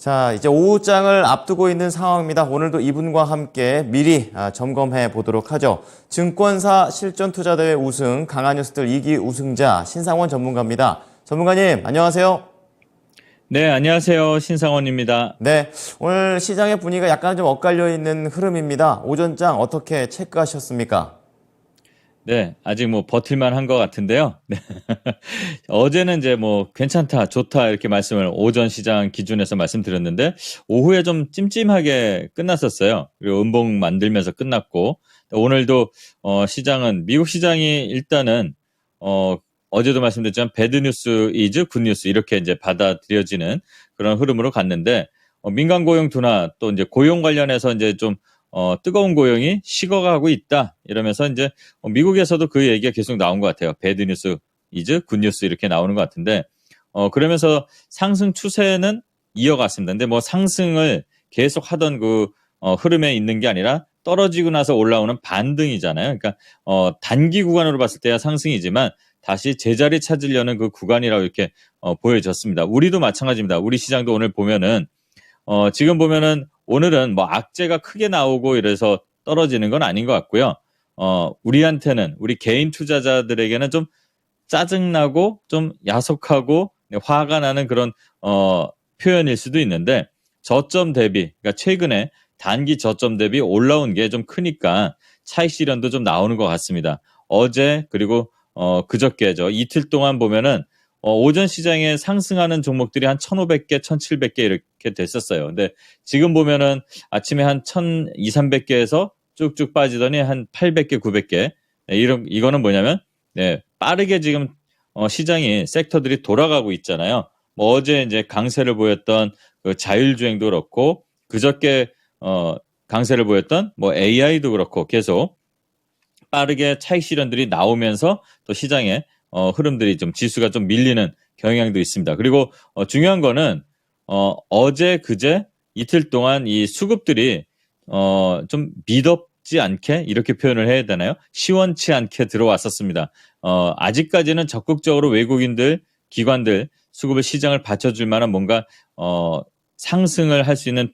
자, 이제 오후장을 앞두고 있는 상황입니다. 오늘도 이분과 함께 미리 점검해 보도록 하죠. 증권사 실전투자대회 우승, 강한뉴스들 2기 우승자 신상원 전문가입니다. 전문가님, 안녕하세요. 네, 안녕하세요. 신상원입니다. 네, 오늘 시장의 분위기가 약간 좀 엇갈려 있는 흐름입니다. 오전장 어떻게 체크하셨습니까? 네, 아직 버틸만 한 것 같은데요. 네. 어제는 이제 괜찮다, 좋다 이렇게 말씀을 오전 시장 기준에서 말씀드렸는데 오후에 좀 찜찜하게 끝났었어요. 그리고 음봉 만들면서 끝났고 오늘도 시장은 미국 시장이 일단은 어제도 말씀드렸지만 배드 뉴스 이즈 굿 뉴스 이렇게 이제 받아들여지는 그런 흐름으로 갔는데 민간 고용 둔화 또 이제 고용 관련해서 이제 좀 뜨거운 고용이 식어가고 있다. 이러면서 이제 미국에서도 그 얘기가 계속 나온 것 같아요. 배드 뉴스 이즈 굿 뉴스 이렇게 나오는 것 같은데 그러면서 상승 추세는 이어갔습니다. 근데 상승을 계속 하던 그 흐름에 있는 게 아니라 떨어지고 나서 올라오는 반등이잖아요. 그러니까 단기 구간으로 봤을 때야 상승이지만 다시 제자리 찾으려는 그 구간이라고 이렇게 보여졌습니다. 우리도 마찬가지입니다. 우리 시장도 오늘 보면은 지금 보면은 오늘은 악재가 크게 나오고 이래서 떨어지는 건 아닌 것 같고요. 우리한테는 우리 개인 투자자들에게는 좀 짜증나고 좀 야속하고 화가 나는 그런 표현일 수도 있는데 저점 대비 그러니까 최근에 단기 저점 대비 올라온 게 좀 크니까 차익 실현도 좀 나오는 것 같습니다. 어제 그리고 그저께죠. 이틀 동안 보면은 오전 시장에 상승하는 종목들이 한 1,500개, 1,700개 이렇게 됐었어요. 근데 지금 보면은 아침에 한 1,200, 300개에서 쭉쭉 빠지더니 한 800개, 900개. 네, 이거는 뭐냐면, 네, 빠르게 지금 시장이 섹터들이 돌아가고 있잖아요. 어제 이제 강세를 보였던 그 자율주행도 그렇고, 그저께 강세를 보였던 AI도 그렇고 계속 빠르게 차익 실현들이 나오면서 또 시장에 흐름들이 좀 지수가 좀 밀리는 경향도 있습니다. 그리고 중요한 거는 어제 그제 이틀 동안 이 수급들이 좀 미덥지 않게 이렇게 표현을 해야 되나요? 시원치 않게 들어왔었습니다. 아직까지는 적극적으로 외국인들 기관들 수급을 시장을 받쳐줄 만한 뭔가 상승을 할 수 있는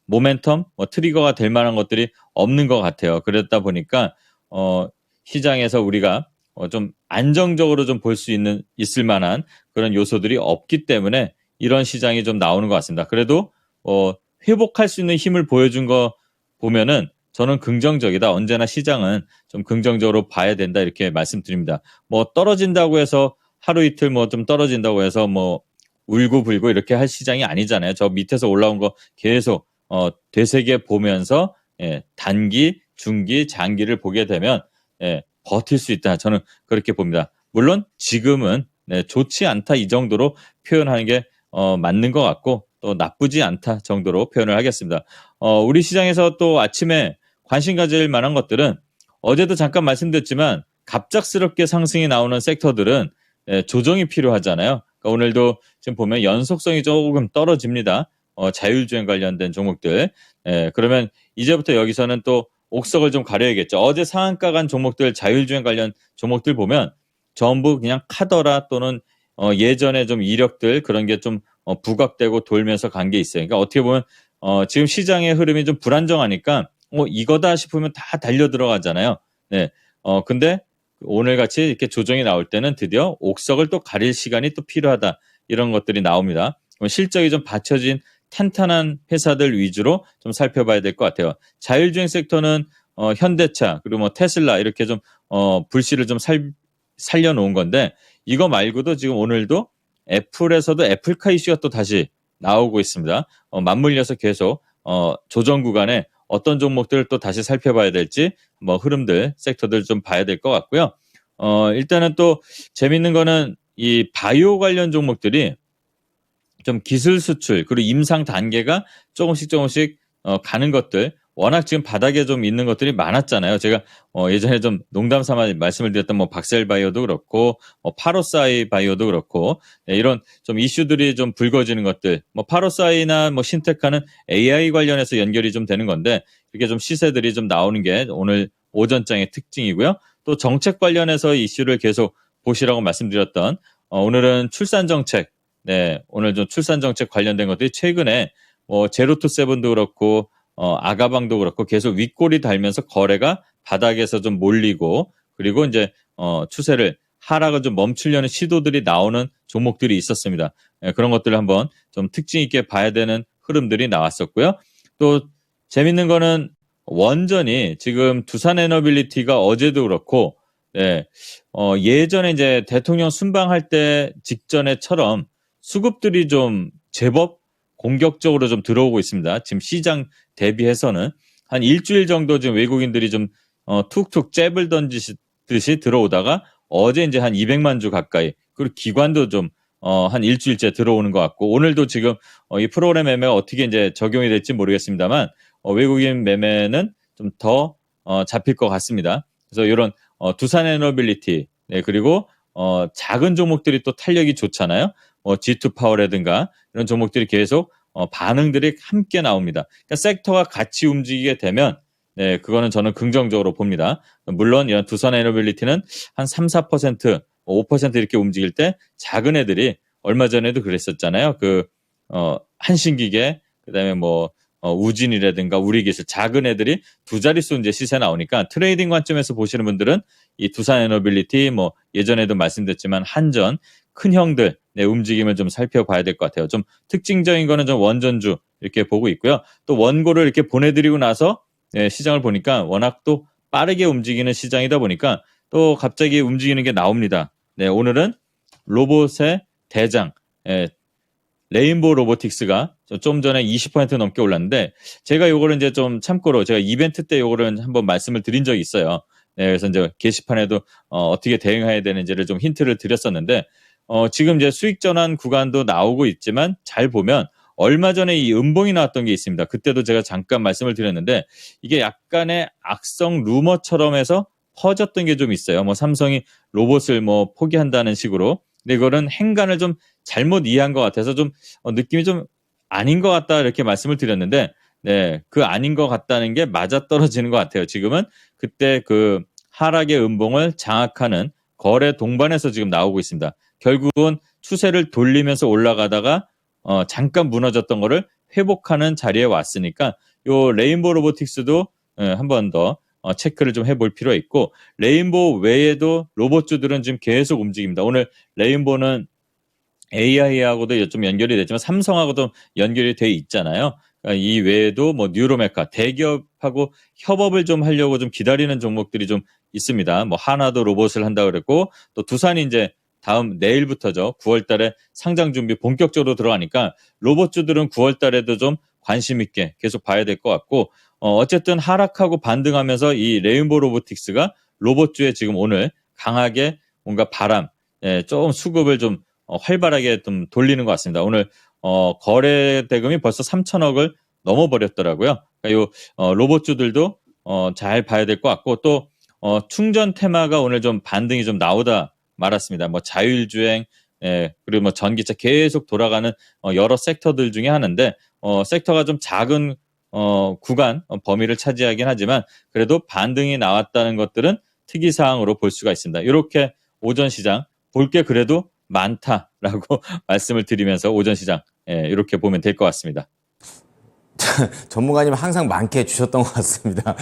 모멘텀 트리거가 될 만한 것들이 없는 것 같아요. 그랬다 보니까 시장에서 우리가 좀 안정적으로 좀 볼 수 있을 만한 그런 요소들이 없기 때문에 이런 시장이 좀 나오는 것 같습니다. 그래도 회복할 수 있는 힘을 보여준 거 보면은 저는 긍정적이다. 언제나 시장은 좀 긍정적으로 봐야 된다 이렇게 말씀드립니다. 떨어진다고 해서 하루 이틀 좀 떨어진다고 해서 울고불고 이렇게 할 시장이 아니잖아요. 저 밑에서 올라온 거 계속 되새겨 보면서 단기, 중기, 장기를 보게 되면 버틸 수 있다. 저는 그렇게 봅니다. 물론 지금은 좋지 않다 이 정도로 표현하는 게 맞는 것 같고 또 나쁘지 않다 정도로 표현을 하겠습니다. 우리 시장에서 또 아침에 관심 가질 만한 것들은 어제도 잠깐 말씀드렸지만 갑작스럽게 상승이 나오는 섹터들은 조정이 필요하잖아요. 그러니까 오늘도 지금 보면 연속성이 조금 떨어집니다. 자율주행 관련된 종목들. 그러면 이제부터 여기서는 또 옥석을 좀 가려야겠죠. 어제 상한가 간 종목들 자율주행 관련 종목들 보면 전부 그냥 카더라 또는 예전에 좀 이력들 그런 게 좀 부각되고 돌면서 간 게 있어요. 그러니까 어떻게 보면 지금 시장의 흐름이 좀 불안정하니까 이거다 싶으면 다 달려 들어가잖아요. 네. 근데 오늘 같이 이렇게 조정이 나올 때는 드디어 옥석을 또 가릴 시간이 또 필요하다. 이런 것들이 나옵니다. 실적이 좀 받쳐진 탄탄한 회사들 위주로 좀 살펴봐야 될 것 같아요. 자율주행 섹터는 현대차 그리고 테슬라 이렇게 좀 불씨를 좀 살려놓은 건데 이거 말고도 지금 오늘도 애플에서도 애플카 이슈가 또 다시 나오고 있습니다. 맞물려서 계속 조정 구간에 어떤 종목들을 또 다시 살펴봐야 될지 흐름들 섹터들 좀 봐야 될 것 같고요. 일단은 또 재밌는 거는 이 바이오 관련 종목들이 좀 기술 수출 그리고 임상 단계가 조금씩 가는 것들 워낙 지금 바닥에 좀 있는 것들이 많았잖아요. 제가 예전에 좀 농담 삼아 말씀을 드렸던 박셀바이오도 그렇고 파로사이 바이오도 그렇고 이런 좀 이슈들이 좀 불거지는 것들 파로사이나 신테카는 AI 관련해서 연결이 좀 되는 건데 이렇게 좀 시세들이 좀 나오는 게 오늘 오전장의 특징이고요. 또 정책 관련해서 이슈를 계속 보시라고 말씀드렸던 오늘은 출산 정책 네, 오늘 좀 출산 정책 관련된 것들이 최근에 제로 투 세븐도 그렇고 아가방도 그렇고 계속 윗골이 달면서 거래가 바닥에서 좀 몰리고 그리고 이제 추세를 하락을 좀 멈추려는 시도들이 나오는 종목들이 있었습니다. 예, 그런 것들을 한번 좀 특징 있게 봐야 되는 흐름들이 나왔었고요. 또 재밌는 거는 원전이 지금 두산에너빌리티가 어제도 그렇고 네, 예전에 이제 대통령 순방할 때 직전에처럼 수급들이 좀 제법 공격적으로 좀 들어오고 있습니다. 지금 시장 대비해서는 한 일주일 정도 지금 외국인들이 좀 툭툭 잽을 던지듯이 들어오다가 어제 이제 한 200만 주 가까이 그리고 기관도 좀 한 일주일째 들어오는 것 같고 오늘도 지금 이 프로그램 매매가 어떻게 이제 적용이 될지 모르겠습니다만 외국인 매매는 좀 더 잡힐 것 같습니다. 그래서 이런 두산에너빌리티 네, 그리고 작은 종목들이 또 탄력이 좋잖아요. G2 파워라든가 이런 종목들이 계속 반응들이 함께 나옵니다. 그러니까 섹터가 같이 움직이게 되면 네, 그거는 저는 긍정적으로 봅니다. 물론 이런 두산에너빌리티는 한 3, 4%, 5% 이렇게 움직일 때 작은 애들이 얼마 전에도 그랬었잖아요. 한신기계, 그다음에 우진이라든가 우리기술 작은 애들이 두 자릿수 이제 시세 나오니까 트레이딩 관점에서 보시는 분들은 이 두산에너빌리티 예전에도 말씀드렸지만 한전 큰 형들 네, 움직임을 좀 살펴봐야 될 것 같아요. 좀 특징적인 거는 좀 원전주 이렇게 보고 있고요. 또 원고를 이렇게 보내드리고 나서 네, 시장을 보니까 워낙 또 빠르게 움직이는 시장이다 보니까 또 갑자기 움직이는 게 나옵니다. 네, 오늘은 로봇의 대장 레인보우 로보틱스가 좀 전에 20% 넘게 올랐는데 제가 요거를 이제 좀 참고로 제가 이벤트 때 요거를 한번 말씀을 드린 적이 있어요. 네, 그래서 이제 게시판에도 어떻게 대응해야 되는지를 좀 힌트를 드렸었는데 지금 이제 수익 전환 구간도 나오고 있지만 잘 보면 얼마 전에 이 음봉이 나왔던 게 있습니다. 그때도 제가 잠깐 말씀을 드렸는데 이게 약간의 악성 루머처럼 해서 퍼졌던 게 좀 있어요. 삼성이 로봇을 포기한다는 식으로. 근데 이거는 행간을 좀 잘못 이해한 것 같아서 좀 느낌이 좀 아닌 것 같다 이렇게 말씀을 드렸는데 네, 그 아닌 것 같다는 게 맞아떨어지는 것 같아요. 지금은 그때 그 하락의 음봉을 장악하는 거래 동반에서 지금 나오고 있습니다. 결국은 추세를 돌리면서 올라가다가 잠깐 무너졌던 거를 회복하는 자리에 왔으니까 요 레인보우 로보틱스도 한 번 더 체크를 좀 해볼 필요가 있고 레인보우 외에도 로봇주들은 지금 계속 움직입니다. 오늘 레인보우는 AI하고도 좀 연결이 됐지만 삼성하고도 연결이 돼 있잖아요. 그러니까 이 외에도 뉴로메카 대기업하고 협업을 좀 하려고 좀 기다리는 종목들이 좀 있습니다. 하나도 로봇을 한다 그랬고 또 두산이 이제 다음 내일부터죠. 9월 달에 상장 준비 본격적으로 들어가니까 로봇주들은 9월 달에도 좀 관심 있게 계속 봐야 될 것 같고 어쨌든 하락하고 반등하면서 이 레인보우 로보틱스가 로봇주에 지금 오늘 강하게 뭔가 좀 수급을 좀 활발하게 좀 돌리는 것 같습니다. 오늘 거래 대금이 벌써 3천억을 넘어버렸더라고요. 그러니까 요 로봇주들도 잘 봐야 될 것 같고 또 충전 테마가 오늘 좀 반등이 좀 나오다 말았습니다. 자율주행 그리고 전기차 계속 돌아가는 여러 섹터들 중에 하나인데 섹터가 좀 작은 구간 범위를 차지하긴 하지만 그래도 반등이 나왔다는 것들은 특이사항으로 볼 수가 있습니다. 이렇게 오전 시장 볼 게 그래도 많다라고 말씀을 드리면서 오전 시장 이렇게 보면 될 것 같습니다. 전문가님 항상 많게 해주셨던 것 같습니다.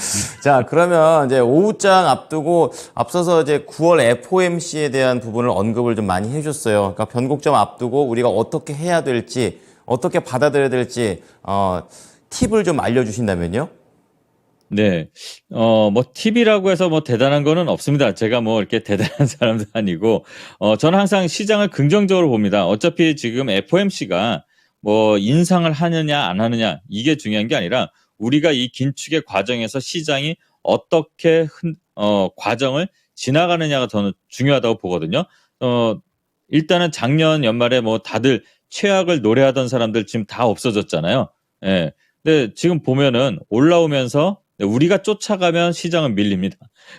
자, 그러면 이제 오후장 앞두고 앞서서 이제 9월 FOMC에 대한 부분을 언급을 좀 많이 해줬어요. 그러니까 변곡점 앞두고 우리가 어떻게 해야 될지, 어떻게 받아들여야 될지, 팁을 좀 알려주신다면요? 네. 팁이라고 해서 대단한 거는 없습니다. 제가 이렇게 대단한 사람도 아니고, 저는 항상 시장을 긍정적으로 봅니다. 어차피 지금 FOMC가 인상을 하느냐, 안 하느냐, 이게 중요한 게 아니라, 우리가 이 긴축의 과정에서 시장이 어떻게, 과정을 지나가느냐가 저는 중요하다고 보거든요. 일단은 작년 연말에 다들 최악을 노래하던 사람들 지금 다 없어졌잖아요. 예. 근데 지금 보면은 올라오면서 우리가 쫓아가면 시장은 밀립니다.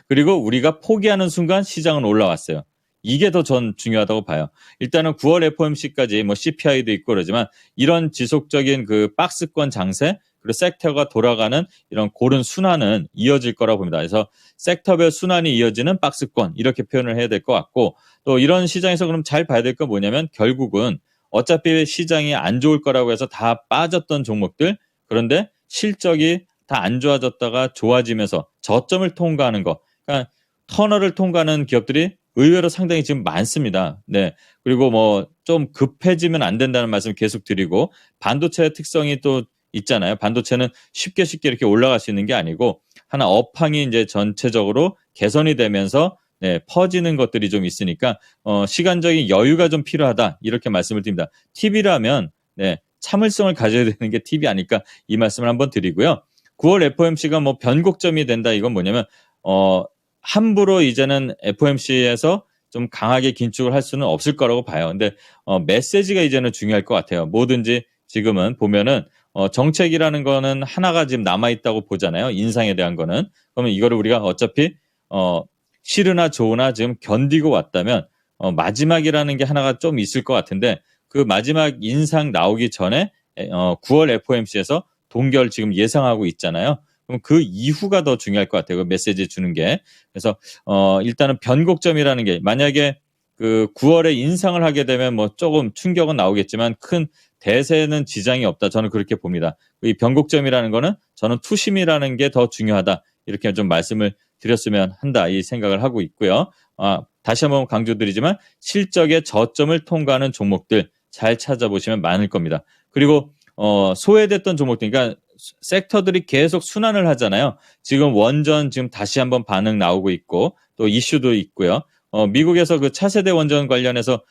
그리고 우리가 포기하는 순간 시장은 올라왔어요. 이게 더 전 중요하다고 봐요. 일단은 9월 FOMC까지 CPI도 있고 그러지만 이런 지속적인 그 박스권 장세 그리고 섹터가 돌아가는 이런 고른 순환은 이어질 거라고 봅니다. 그래서 섹터별 순환이 이어지는 박스권 이렇게 표현을 해야 될 것 같고 또 이런 시장에서 그럼 잘 봐야 될 건 뭐냐면 결국은 어차피 시장이 안 좋을 거라고 해서 다 빠졌던 종목들, 그런데 실적이 다 안 좋아졌다가 좋아지면서 저점을 통과하는 거, 그러니까 터널을 통과하는 기업들이 의외로 상당히 지금 많습니다. 네. 그리고 뭐 좀 급해지면 안 된다는 말씀 계속 드리고, 반도체의 특성이 또 있잖아요. 반도체는 쉽게 이렇게 올라갈 수 있는 게 아니고 하나 업황이 이제 전체적으로 개선이 되면서 네, 퍼지는 것들이 좀 있으니까 시간적인 여유가 좀 필요하다 이렇게 말씀을 드립니다. 팁이라면 네, 참을성을 가져야 되는 게 팁이 아닐까 이 말씀을 한번 드리고요. 9월 FOMC가 뭐 변곡점이 된다 이건 뭐냐면 함부로 이제는 FOMC에서 좀 강하게 긴축을 할 수는 없을 거라고 봐요. 근데 메시지가 이제는 중요할 것 같아요. 뭐든지 지금은 보면은 정책이라는 거는 하나가 지금 남아 있다고 보잖아요. 인상에 대한 거는. 그러면 이거를 우리가 어차피 싫으나 좋으나 지금 견디고 왔다면 마지막이라는 게 하나가 좀 있을 것 같은데 그 마지막 인상 나오기 전에 9월 FOMC에서 동결 지금 예상하고 있잖아요. 그럼 그 이후가 더 중요할 것 같아요. 그 메시지 주는 게. 그래서 일단은 변곡점이라는 게 만약에 그 9월에 인상을 하게 되면 뭐 조금 충격은 나오겠지만 큰 대세는 지장이 없다. 저는 그렇게 봅니다. 이 변곡점이라는 거는 저는 투심이라는 게 더 중요하다. 이렇게 좀 말씀을 드렸으면 한다. 이 생각을 하고 있고요. 다시 한번 강조드리지만 실적의 저점을 통과하는 종목들 잘 찾아보시면 많을 겁니다. 그리고 소외됐던 종목들, 그러니까 섹터들이 계속 순환을 하잖아요. 지금 원전 지금 다시 한번 반응 나오고 있고 또 이슈도 있고요. 미국에서 그 차세대 원전 관련해서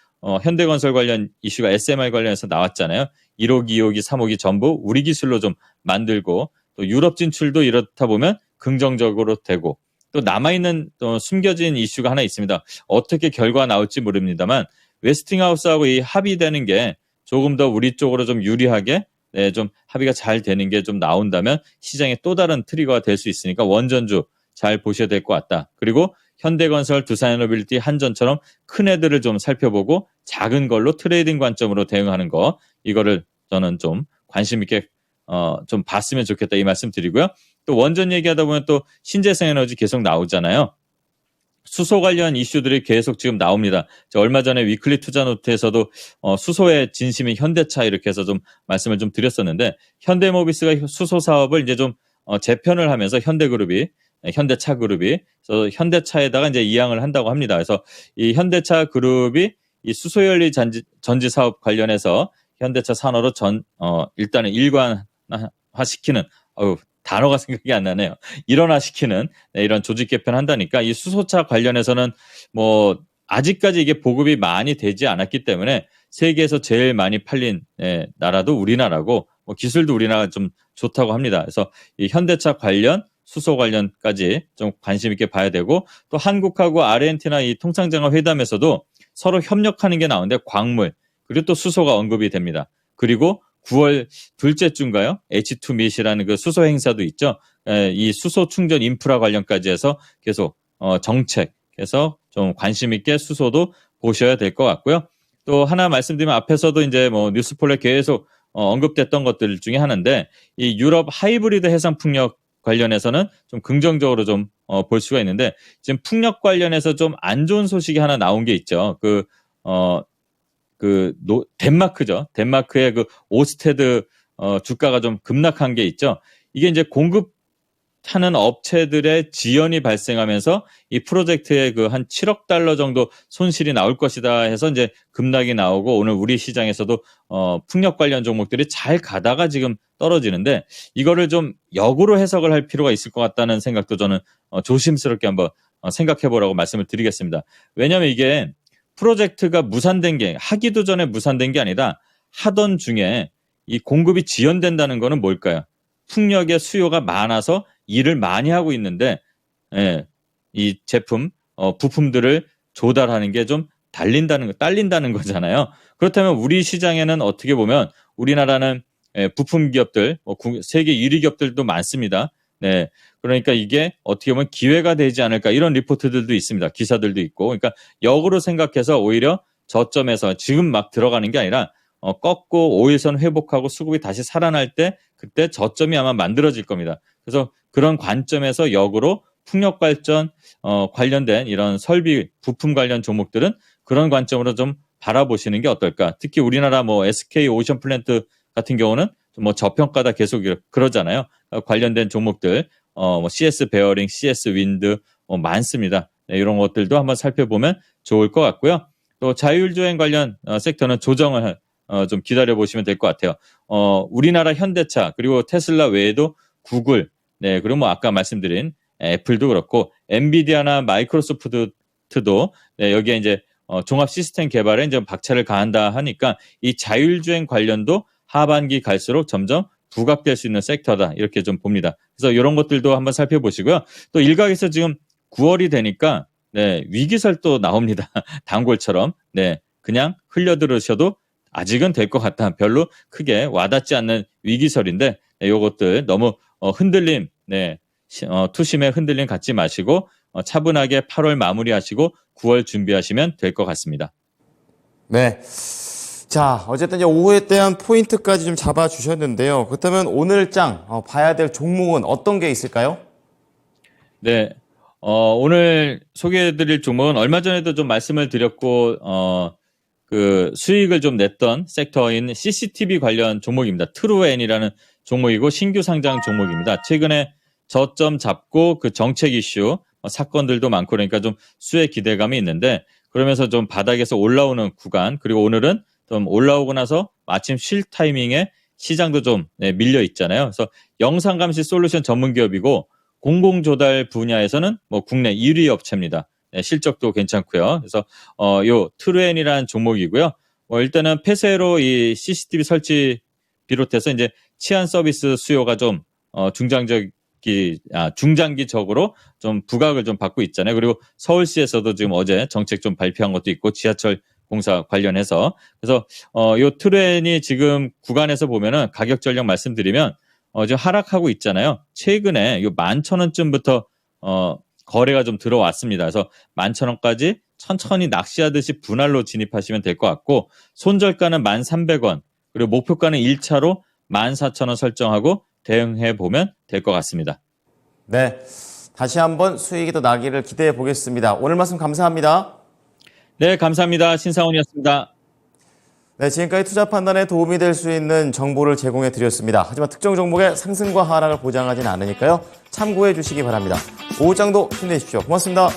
현대건설 관련 이슈가 SMR 관련해서 나왔잖아요. 1호기, 2호기, 3호기 전부 우리 기술로 좀 만들고 또 유럽 진출도 이렇다 보면 긍정적으로 되고 또 남아있는 또 숨겨진 이슈가 하나 있습니다. 어떻게 결과가 나올지 모릅니다만 웨스팅하우스하고 이 합의되는 게 조금 더 우리 쪽으로 좀 유리하게 네, 좀 합의가 잘 되는 게 좀 나온다면 시장에 또 다른 트리거가 될 수 있으니까 원전주 잘 보셔야 될 것 같다. 그리고 현대건설, 두산에너빌리티, 한전처럼 큰 애들을 좀 살펴보고 작은 걸로 트레이딩 관점으로 대응하는 거 이거를 저는 좀 관심 있게 좀 봤으면 좋겠다 이 말씀 드리고요. 또 원전 얘기하다 보면 또 신재생 에너지 계속 나오잖아요. 수소 관련 이슈들이 계속 지금 나옵니다. 얼마 전에 위클리 투자 노트에서도 수소의 진심인 현대차 이렇게 해서 좀 말씀을 좀 드렸었는데 현대모비스가 수소 사업을 이제 좀 재편을 하면서 현대그룹이 현대차 그룹이 그래서 현대차에다가 이제 이양을 한다고 합니다. 그래서 이 현대차 그룹이 이 수소연료 전지 사업 관련해서 현대차 산업으로 일단은 일관화시키는 단어가 생각이 안 나네요. 일원화시키는 이런 조직 개편한다니까 이 수소차 관련해서는 뭐 아직까지 이게 보급이 많이 되지 않았기 때문에 세계에서 제일 많이 팔린 나라도 우리나라고 뭐 기술도 우리나라가 좀 좋다고 합니다. 그래서 이 현대차 관련 수소 관련까지 좀 관심 있게 봐야 되고 또 한국하고 아르헨티나 이 통상장관 회담에서도 서로 협력하는 게 나오는데 광물 그리고 또 수소가 언급이 됩니다. 그리고 9월 둘째 주인가요? H2MIT이라는 그 수소 행사도 있죠. 이 수소 충전 인프라 관련까지 해서 계속 정책에서 좀 관심 있게 수소도 보셔야 될 것 같고요. 또 하나 말씀드리면 앞에서도 이제 뭐 뉴스폴에 계속 언급됐던 것들 중에 하나인데 이 유럽 하이브리드 해상 풍력 관련해서는 좀 긍정적으로 좀 볼 수가 있는데 지금 풍력 관련해서 좀 안 좋은 소식이 하나 나온 게 있죠. 덴마크죠. 덴마크의 그 오스테드 주가가 좀 급락한 게 있죠. 이게 이제 공급하는 업체들의 지연이 발생하면서 이 프로젝트에 그 한 7억 달러 정도 손실이 나올 것이다 해서 이제 급락이 나오고 오늘 우리 시장에서도 풍력 관련 종목들이 잘 가다가 지금 떨어지는데 이거를 좀 역으로 해석을 할 필요가 있을 것 같다는 생각도 저는 조심스럽게 한번 생각해 보라고 말씀을 드리겠습니다. 왜냐하면 이게 프로젝트가 무산된 게 하기도 전에 무산된 게 아니라 하던 중에 이 공급이 지연된다는 거는 뭘까요? 풍력의 수요가 많아서 일을 많이 하고 있는데 이 제품 부품들을 조달하는 게 좀 딸린다는 거잖아요. 그렇다면 우리 시장에는 어떻게 보면 우리나라는 부품 기업들 세계 1위 기업들도 많습니다. 네. 그러니까 이게 어떻게 보면 기회가 되지 않을까 이런 리포트들도 있습니다. 기사들도 있고. 그러니까 역으로 생각해서 오히려 저점에서 지금 막 들어가는 게 아니라 꺾고 5일선 회복하고 수급이 다시 살아날 때 그때 저점이 아마 만들어질 겁니다. 그래서 그런 관점에서 역으로 풍력 발전 관련된 이런 설비 부품 관련 종목들은 그런 관점으로 좀 바라보시는 게 어떨까? 특히 우리나라 뭐 SK 오션 플랜트 같은 경우는 뭐 저평가다 계속 그러잖아요. 관련된 종목들, 뭐 CS 베어링, CS 윈드 많습니다. 네, 이런 것들도 한번 살펴보면 좋을 것 같고요. 또 자율주행 관련 섹터는 조정을 좀 기다려 보시면 될 것 같아요. 우리나라 현대차 그리고 테슬라 외에도 구글, 네, 그리고 뭐 아까 말씀드린 애플도 그렇고 엔비디아나 마이크로소프트도 네, 여기에 이제 종합 시스템 개발에 이제 박차를 가한다 하니까 이 자율주행 관련도 하반기 갈수록 점점 부각될 수 있는 섹터다 이렇게 좀 봅니다. 그래서 이런 것들도 한번 살펴보시고요. 또 일각에서 지금 9월이 되니까 네, 위기설도 나옵니다. 단골처럼 네, 그냥 흘려들으셔도 아직은 될 것 같다. 별로 크게 와닿지 않는 위기설인데 네, 이것들 너무 흔들림, 네, 투심에 흔들림 갖지 마시고 차분하게 8월 마무리하시고 9월 준비하시면 될 것 같습니다. 네. 자, 어쨌든 이제 오후에 대한 포인트까지 좀 잡아주셨는데요. 그렇다면 오늘장 봐야 될 종목은 어떤 게 있을까요? 네. 오늘 소개해드릴 종목은 얼마 전에도 좀 말씀을 드렸고, 그 수익을 좀 냈던 섹터인 CCTV 관련 종목입니다. 트루엔이라는 종목이고 신규 상장 종목입니다. 최근에 저점 잡고 그 정책 이슈, 사건들도 많고 그러니까 좀 수혜 기대감이 있는데 그러면서 좀 바닥에서 올라오는 구간 그리고 오늘은 좀 올라오고 나서 마침 쉴 타이밍에 시장도 좀 밀려 있잖아요. 그래서 영상감시 솔루션 전문 기업이고 공공조달 분야에서는 뭐 국내 1위 업체입니다. 네, 실적도 괜찮고요. 그래서 요 트루엔이라는 종목이고요. 일단은 폐쇄로 이 CCTV 설치 비롯해서 이제 치안 서비스 수요가 좀 중장기적으로 좀 부각을 좀 받고 있잖아요. 그리고 서울시에서도 지금 어제 정책 좀 발표한 것도 있고 지하철 공사 관련해서 그래서 요 트루엔이 지금 구간에서 보면은 가격 전략 말씀드리면 지금 하락하고 있잖아요. 최근에 요 11,000원쯤부터 거래가 좀 들어왔습니다. 그래서 11,000원까지 천천히 낚시하듯이 분할로 진입하시면 될 것 같고 손절가는 1,300원 그리고 목표가는 1차로 14,000원 설정하고 대응해 보면 될 것 같습니다. 네, 다시 한번 수익이 더 나기를 기대해 보겠습니다. 오늘 말씀 감사합니다. 네, 감사합니다. 신상훈이었습니다. 네, 지금까지 투자 판단에 도움이 될 수 있는 정보를 제공해 드렸습니다. 하지만 특정 종목의 상승과 하락을 보장하지는 않으니까요. 참고해 주시기 바랍니다. 오후장도 힘내십시오. 고맙습니다.